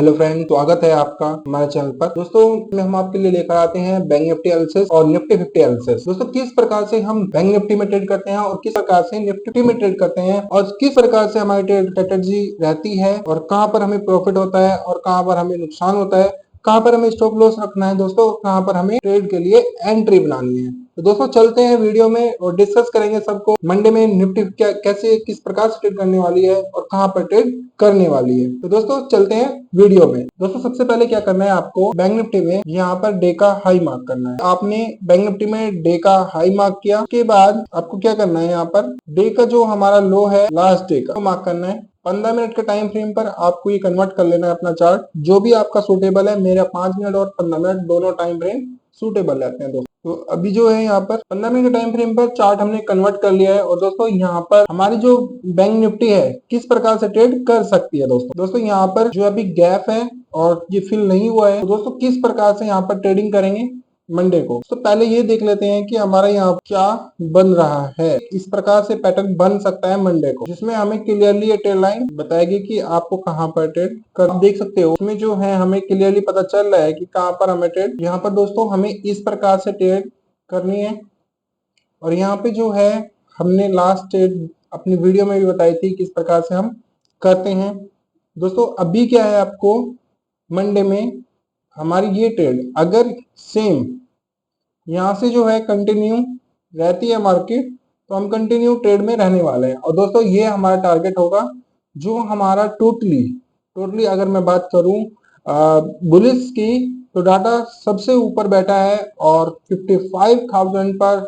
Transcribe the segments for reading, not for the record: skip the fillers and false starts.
Hello friend, स्वागत है आपका हमारे चैनल पर। दोस्तों में हम आपके लिए लेकर आते हैं बैंक निफ्टी एनालिसिस और निफ्टी 50 एनालिसिस। दोस्तों किस प्रकार से हम बैंक निफ्टी में ट्रेड करते हैं और किस प्रकार से निफ्टी में ट्रेड करते हैं और किस प्रकार से हमारी ट्रेड स्ट्रेटेजी रहती है और कहां पर हमें प्रॉफिट होता है और कहां पर हमें नुकसान होता है, कहां पर हमें स्टॉप लॉस रखना है दोस्तों, कहां पर हमें ट्रेड के लिए एंट्री बनानी है। तो दोस्तों चलते हैं वीडियो में और डिस्कस करेंगे सबको मंडे में निफ्टी कैसे किस प्रकार से ट्रेड करने वाली है और कहां पर ट्रेड करने वाली है। तो दोस्तों चलते हैं वीडियो में। दोस्तों सबसे पहले क्या करना है, आपको बैंक निफ्टी में यहाँ पर डे का हाई मार्क करना है। आपने बैंक निफ्टी में डे का हाई मार्क किया के बाद आपको क्या करना है, यहाँ पर डे का जो हमारा लो है लास्ट डे का मार्क करना है। 15 मिनट के टाइम फ्रेम पर आपको ये कन्वर्ट कर लेना है अपना चार्ट, जो भी आपका सूटेबल है। मेरा 5 मिनट और 15 मिनट दोनों टाइम फ्रेम सूटेबल रहते हैं दोस्तों। तो अभी जो है यहाँ पर 15 मिनट के टाइम फ्रेम पर चार्ट हमने कन्वर्ट कर लिया है। और दोस्तों यहाँ पर हमारी जो बैंक निफ्टी है किस प्रकार से ट्रेड कर सकती है दोस्तों यहाँ पर जो अभी गैप है और ये फिल नहीं हुआ है, तो दोस्तों किस प्रकार से यहाँ पर ट्रेडिंग करेंगे मंडे को। तो पहले ये देख लेते हैं कि हमारा यहाँ क्या बन रहा है। इस प्रकार से पैटर्न बन सकता है मंडे को, जिसमें हमें क्लियरली ये ट्रेड लाइन बताएगी कि आपको कहाँ पर ट्रेड कर। देख सकते हो उसमें जो है हमें क्लियरली पता चल रहा है कि कहाँ पर हमें ट्रेड, यहाँ पर दोस्तों हमें इस प्रकार से ट्रेड करनी है। और यहाँ पे जो है हमने लास्ट ट्रेड अपनी वीडियो में भी बताई थी किस प्रकार से हम करते हैं। दोस्तों अभी क्या है, आपको मंडे में हमारी ये ट्रेड अगर सेम यहाँ से जो है कंटिन्यू रहती है मार्केट, तो हम कंटिन्यू ट्रेड में रहने वाले हैं। और दोस्तों ये हमारा टारगेट होगा, जो हमारा टोटली अगर मैं बात करूं बुलिस की, तो डाटा सबसे ऊपर बैठा है और 55,000 पर।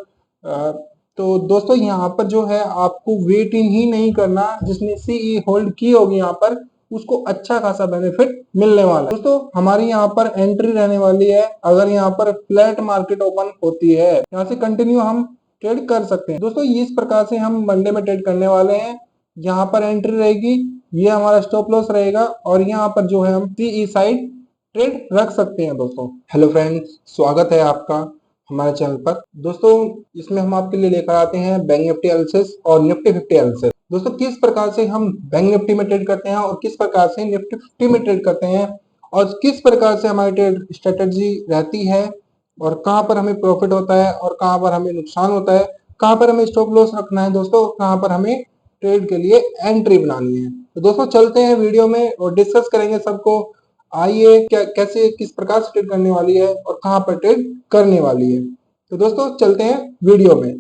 तो दोस्तों यहाँ पर जो है आपको वेट इन ही नहीं करना, जिसने सीई होल्ड की होगी यहाँ पर उसको अच्छा खासा बेनिफिट मिलने वाला है। दोस्तों हमारी यहाँ पर एंट्री रहने वाली है, अगर यहाँ पर फ्लैट मार्केट ओपन होती है, यहाँ से कंटिन्यू हम ट्रेड कर सकते हैं। दोस्तों इस प्रकार से हम मंडे में ट्रेड करने वाले हैं। यहाँ पर एंट्री रहेगी, ये हमारा स्टॉप लॉस रहेगा और यहाँ पर जो है हम सीई साइड ट्रेड रख सकते हैं दोस्तों। हेलो फ्रेंड्स, स्वागत है आपका हमारे चैनल पर। दोस्तों इसमें हम आपके लिए लेकर आते हैं बैंक निफ्टी एनालिसिस और निफ्टी 50 एनालिसिस। दोस्तों किस प्रकार से हम बैंक निफ्टी में ट्रेड करते हैं और किस प्रकार से निफ्टी 50 में ट्रेड करते हैं और किस प्रकार से हमारी ट्रेड स्ट्रेटेजी रहती है और कहां पर हमें प्रॉफिट होता है और कहां पर हमें नुकसान होता है, कहां पर हमें स्टॉप लॉस रखना है दोस्तों, कहां पर हमें ट्रेड के लिए एंट्री बनानी है। तो दोस्तों चलते हैं वीडियो में और डिस्कस करेंगे सबको। आइए क्या कैसे किस प्रकार से ट्रेड करने वाली है और कहां पर ट्रेड करने वाली है। तो दोस्तों चलते हैं वीडियो में।